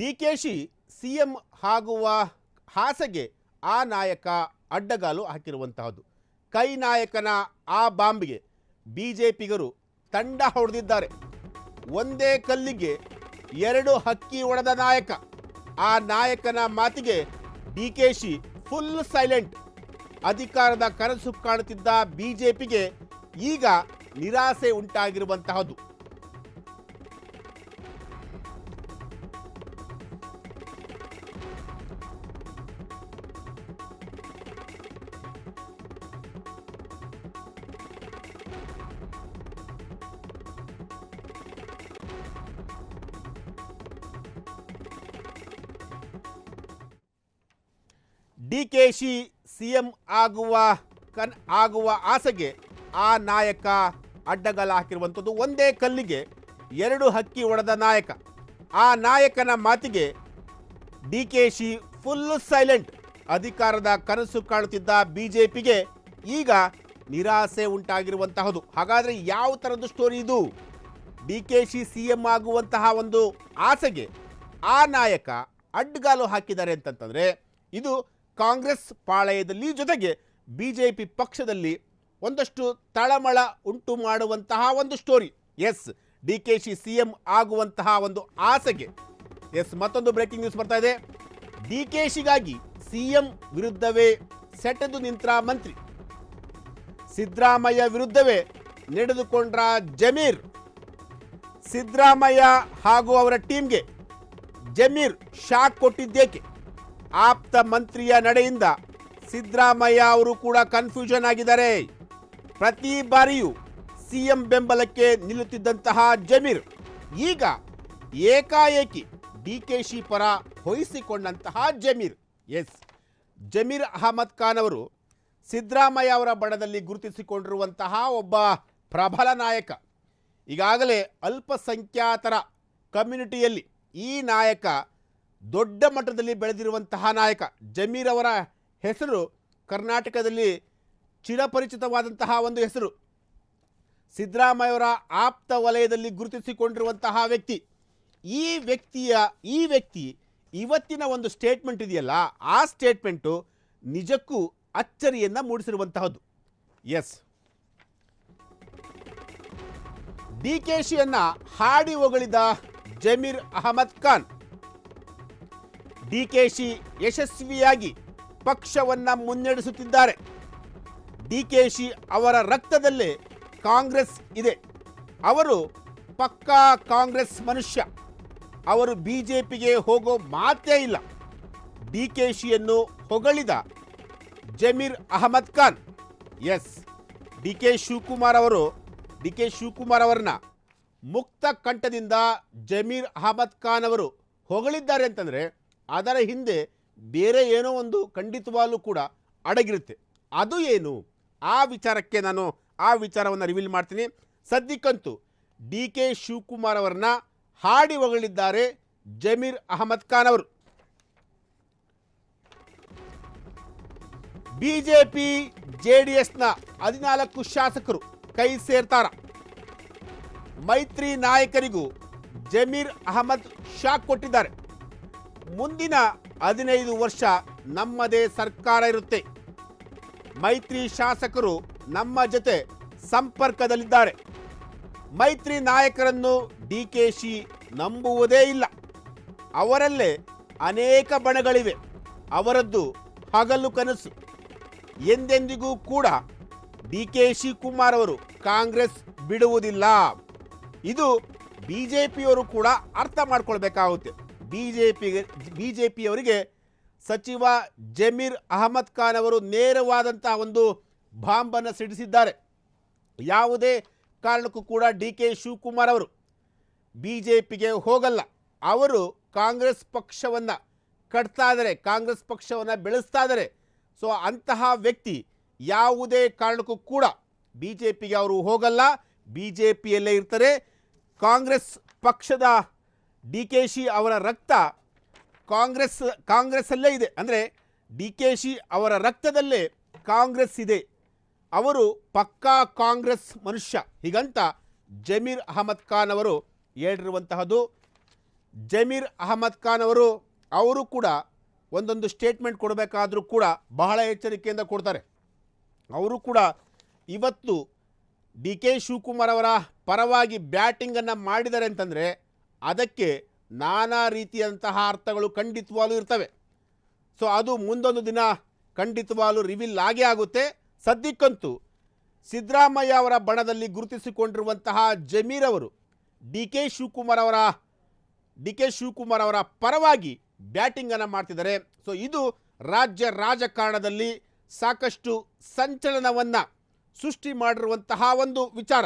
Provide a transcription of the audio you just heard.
DKShi CM ಆಗುವ ಆಸೆಗೆ ಆ ನಾಯಕ ಅಡ್ಡಗಾಲು ಹಾಕಿರುವಂತಹದ್ದು. ಕೈ ನಾಯಕನ ಆ ಬಾಂಬ್ಗೆ ಬಿಜೆಪಿಗರು ತಂಡ ಹೊಡೆದಿದ್ದಾರೆ. ಒಂದೇ ಕಲ್ಲಿಗೆ ಎರಡು ಹಕ್ಕಿ ಹೊಡೆದ ನಾಯಕ. ಆ ನಾಯಕನ ಮಾತಿಗೆ ಡಿಕೆಶಿ ಫುಲ್ ಸೈಲೆಂಟ್. ಅಧಿಕಾರದ ಕನಸು ಕಾಣುತ್ತಿದ್ದ ಬಿಜೆಪಿಗೆ ಈಗ ನಿರಾಸೆ ಉಂಟಾಗಿರುವಂತಹದ್ದು. ಡಿಕೆಶಿ ಸಿಎಂ ಆಗುವ ಆಸೆಗೆ ಆ ನಾಯಕ ಅಡ್ಡಗಾಲು ಹಾಕಿರುವಂಥದ್ದು. ಒಂದೇ ಕಲ್ಲಿಗೆ ಎರಡು ಹಕ್ಕಿ ಹೊಡೆದ ನಾಯಕ. ಆ ನಾಯಕನ ಮಾತಿಗೆ ಡಿಕೆಶಿ ಫುಲ್ ಸೈಲೆಂಟ್. ಅಧಿಕಾರದ ಕನಸು ಕಾಣುತ್ತಿದ್ದ ಬಿಜೆಪಿಗೆ ಈಗ ನಿರಾಸೆ ಉಂಟಾಗಿರುವಂತಹದ್ದು. ಹಾಗಾದರೆ ಯಾವ ಥರದ ಸ್ಟೋರಿ ಇದು? ಡಿಕೆಶಿ ಸಿಎಂ ಆಗುವಂತಹ ಒಂದು ಆಸೆಗೆ ಆ ನಾಯಕ ಅಡ್ಡಗಾಲು ಹಾಕಿದ್ದಾರೆ ಅಂತಂತಂದರೆ ಇದು ಕಾಂಗ್ರೆಸ್ ಪಾಳಯದಲ್ಲಿ ಜೊತೆಗೆ ಬಿಜೆಪಿ ಪಕ್ಷದಲ್ಲಿ ಒಂದಷ್ಟು ತಳಮಳ ಉಂಟು ಮಾಡುವಂತಹ ಒಂದು ಸ್ಟೋರಿ. ಎಸ್, ಡಿಕೆಶಿ ಸಿಎಂ ಆಗುವಂತಹ ಒಂದು ಆಸೆಗೆ ಮತ್ತೊಂದು ಬ್ರೇಕಿಂಗ್ ನ್ಯೂಸ್ ಬರ್ತಾ ಇದೆ. ಡಿಕೆಶಿಗಾಗಿ ಸಿಎಂ ವಿರುದ್ಧವೇ ಸೆಟೆದು ನಿಂತ ಮಂತ್ರಿ. ಸಿದ್ದರಾಮಯ್ಯ ವಿರುದ್ಧವೇ ನಡೆದುಕೊಂಡ್ರ ಜಮೀರ್. ಸಿದ್ದರಾಮಯ್ಯ ಹಾಗೂ ಅವರ ಟೀಮ್ಗೆ ಜಮೀರ್ ಶಾಕ್ ಕೊಟ್ಟಿದ್ದೇಕೆ? ಆಪ್ತ ಮಂತ್ರಿಯ ನಡೆಯಿಂದ ಸಿದ್ದರಾಮಯ್ಯ ಅವರು ಕೂಡ ಕನ್ಫ್ಯೂಷನ್ ಆಗಿದ್ದಾರೆ. ಪ್ರತಿ ಬಾರಿಯೂ ಸಿಎಂ ಬೆಂಬಲಕ್ಕೆ ನಿಲ್ಲುತ್ತಿದ್ದಂತಹ ಜಮೀರ್ ಈಗ ಏಕಾಏಕಿ ಡಿಕೆಶಿ ಪರ ಹೊಯ್ಸಿಕೊಂಡಂತಹ ಜಮೀರ್. ಎಸ್, ಜಮೀರ್ ಅಹಮದ್ ಖಾನ್ ಅವರು ಸಿದ್ದರಾಮಯ್ಯ ಅವರ ಬಣದಲ್ಲಿ ಗುರುತಿಸಿಕೊಂಡಿರುವಂತಹ ಒಬ್ಬ ಪ್ರಬಲ ನಾಯಕ. ಈಗಾಗಲೇ ಅಲ್ಪಸಂಖ್ಯಾತರ ಕಮ್ಯುನಿಟಿಯಲ್ಲಿ ಈ ನಾಯಕ ದೊಡ್ಡ ಮಟ್ಟದಲ್ಲಿ ಬೆಳೆದಿರುವಂತಹ ನಾಯಕ. ಜಮೀರ್ ಅವರ ಹೆಸರು ಕರ್ನಾಟಕದಲ್ಲಿ ಚಿರಪರಿಚಿತವಾದಂತಹ ಒಂದು ಹೆಸರು. ಸಿದ್ದರಾಮಯ್ಯವರ ಆಪ್ತ ವಲಯದಲ್ಲಿ ಗುರುತಿಸಿಕೊಂಡಿರುವಂತಹ ವ್ಯಕ್ತಿ. ಈ ವ್ಯಕ್ತಿ ಇವತ್ತಿನ ಒಂದು ಸ್ಟೇಟ್ಮೆಂಟ್ ಇದೆಯಲ್ಲ, ಆ ಸ್ಟೇಟ್ಮೆಂಟು ನಿಜಕ್ಕೂ ಅಚ್ಚರಿಯನ್ನು ಮೂಡಿಸಿರುವಂತಹದ್ದು. ಎಸ್, ಡಿಕೆಶಿಯನ್ನ ಹಾಡಿ ಹೊಗಳಿದ ಜಮೀರ್ ಅಹಮದ್ ಖಾನ್. ಡಿಕೆಶಿ ಯಶಸ್ವಿಯಾಗಿ ಪಕ್ಷವನ್ನ ಮುನ್ನಡೆಸುತ್ತಿದ್ದಾರೆ. ಡಿಕೆಶಿ ಅವರ ರಕ್ತದಲ್ಲೇ ಕಾಂಗ್ರೆಸ್ ಇದೆ. ಅವರು ಪಕ್ಕಾ ಕಾಂಗ್ರೆಸ್ ಮನುಷ್ಯ. ಅವರು ಬಿಜೆಪಿಗೆ ಹೋಗೋ ಮಾತೇ ಇಲ್ಲ. ಡಿಕೆಶಿಯನ್ನು ಹೊಗಳಿದ Zameer Ahmed Khan. Yes, D K Shivakumar ಅವರನ್ನ ಮುಕ್ತ ಕಂಠದಿಂದ ಜಮೀರ್ ಅಹಮದ್ ಖಾನ್ ಅವರು ಹೊಗಳಿದ್ದಾರೆ ಅಂತಂದರೆ ಅದರ ಹಿಂದೆ ಬೇರೆ ಏನೋ ಒಂದು ಖಂಡಿತವಾಗ್ಲೂ ಕೂಡ ಅಡಗಿರುತ್ತೆ. ಅದು ಏನು? ಆ ವಿಚಾರವನ್ನು ರಿವೀಲ್ ಮಾಡ್ತೀನಿ. ಸದ್ಯಕ್ಕಂತೂ ಡಿ ಕೆ ಶಿವಕುಮಾರ್ ಅವರನ್ನ ಹಾಡಿ ಹೊಗಳಿದ್ದಾರೆ ಜಮೀರ್ ಅಹಮದ್ ಖಾನ್ ಅವರು. ಬಿಜೆಪಿ ಜೆಡಿಎಸ್ನ 14 ಶಾಸಕರು ಕೈ ಸೇರ್ತಾರ. ಮೈತ್ರಿ ನಾಯಕರಿಗೂ ಜಮೀರ್ ಅಹಮದ್ ಶಾಕ್ ಕೊಟ್ಟಿದ್ದಾರೆ. ಮುಂದಿನ 15 ವರ್ಷ ನಮ್ಮದೇ ಸರ್ಕಾರ ಇರುತ್ತೆ. ಮೈತ್ರಿ ಶಾಸಕರು ನಮ್ಮ ಜೊತೆ ಸಂಪರ್ಕದಲ್ಲಿದ್ದಾರೆ. ಮೈತ್ರಿ ನಾಯಕರನ್ನು ಡಿಕೆಶಿ ನಂಬುವುದೇ ಇಲ್ಲ. ಅವರಲ್ಲೇ ಅನೇಕ ಬಣಗಳಿವೆ. ಅವರದ್ದು ಹಗಲು ಕನಸು. ಎಂದೆಂದಿಗೂ ಕೂಡ ಡಿಕೆಶಿ ಕುಮಾರ್ ಅವರು ಕಾಂಗ್ರೆಸ್ ಬಿಡುವುದಿಲ್ಲ. ಇದು ಬಿಜೆಪಿಯವರು ಕೂಡ ಅರ್ಥ ಮಾಡ್ಕೊಳ್ಬೇಕಾಗುತ್ತೆ. ಬಿಜೆಪಿಯವರಿಗೆ ಸಚಿವ ಜಮೀರ್ ಅಹಮದ್ ಖಾನ್ ಅವರು ನೇರವಾದಂತಹ ಒಂದು ಬಾಂಬನ್ನು ಸಿಡಿಸಿದ್ದಾರೆ. ಯಾವುದೇ ಕಾರಣಕ್ಕೂ ಕೂಡ ಡಿ ಕೆ ಶಿವಕುಮಾರ್ ಅವರು ಬಿಜೆಪಿಗೆ ಹೋಗಲ್ಲ. ಅವರು ಕಾಂಗ್ರೆಸ್ ಪಕ್ಷವನ್ನು ಕಟ್ತಾ ಇದ್ದಾರೆ, ಕಾಂಗ್ರೆಸ್ ಪಕ್ಷವನ್ನು ಬೆಳೆಸ್ತಾ ಇದ್ದಾರೆ. ಸೊ ಅಂತಹ ವ್ಯಕ್ತಿ ಯಾವುದೇ ಕಾರಣಕ್ಕೂ ಕೂಡ ಬಿಜೆಪಿಗೆ ಅವರು ಹೋಗಲ್ಲ, ಬಿಜೆಪಿಯಲ್ಲೇ ಇರ್ತಾರೆ. ಕಾಂಗ್ರೆಸ್ ಪಕ್ಷದ ಡಿಕೆಶಿ ಅವರ ರಕ್ತ ಕಾಂಗ್ರೆಸ್ಸಲ್ಲೇ ಇದೆ. ಅಂದರೆ ಡಿಕೆಶಿ ಅವರ ರಕ್ತದಲ್ಲೇ ಕಾಂಗ್ರೆಸ್ ಇದೆ. ಅವರು ಪಕ್ಕಾ ಕಾಂಗ್ರೆಸ್ ಮನುಷ್ಯ ಹೀಗಂತ ಜಮೀರ್ ಅಹಮದ್ ಖಾನ್ ಅವರು ಹೇಳಿರುವಂತಹದ್ದು. ಜಮೀರ್ ಅಹಮದ್ ಖಾನ್ ಅವರು ಕೂಡ ಒಂದೊಂದು ಸ್ಟೇಟ್ಮೆಂಟ್ ಕೊಡಬೇಕಾದ್ರೂ ಕೂಡ ಬಹಳ ಎಚ್ಚರಿಕೆಯಿಂದ ಕೊಡ್ತಾರೆ. ಅವರು ಕೂಡ ಇವತ್ತು ಡಿ ಕೆ ಶಿವಕುಮಾರ್ ಅವರ ಪರವಾಗಿ ಬ್ಯಾಟಿಂಗನ್ನು ಮಾಡಿದ್ದಾರೆ ಅಂತಂದರೆ ಅದಕ್ಕೆ ನಾನಾ ರೀತಿಯಂತಹ ಅರ್ಥಗಳು ಖಂಡಿತವಾಗ್ಲೂ ಇರ್ತವೆ. ಸೊ ಅದು ಮುಂದೊಂದು ದಿನ ಖಂಡಿತವಾಗ್ಲೂ ರಿವೀಲ್ ಆಗೇ ಆಗುತ್ತೆ. ಸದ್ಯಕ್ಕಂತೂ ಸಿದ್ದರಾಮಯ್ಯ ಅವರ ಬಣದಲ್ಲಿ ಗುರುತಿಸಿಕೊಂಡಿರುವಂತಹ ಜಮೀರ್ ಅವರು ಡಿ ಕೆ ಶಿವಕುಮಾರ್ ಅವರ ಪರವಾಗಿ ಬ್ಯಾಟಿಂಗನ್ನು ಮಾಡ್ತಿದ್ದಾರೆ. ಸೊ ಇದು ರಾಜ್ಯ ರಾಜಕಾರಣದಲ್ಲಿ ಸಾಕಷ್ಟು ಸಂಚಲನವನ್ನು ಸೃಷ್ಟಿ ಮಾಡಿರುವಂತಹ ಒಂದು ವಿಚಾರ.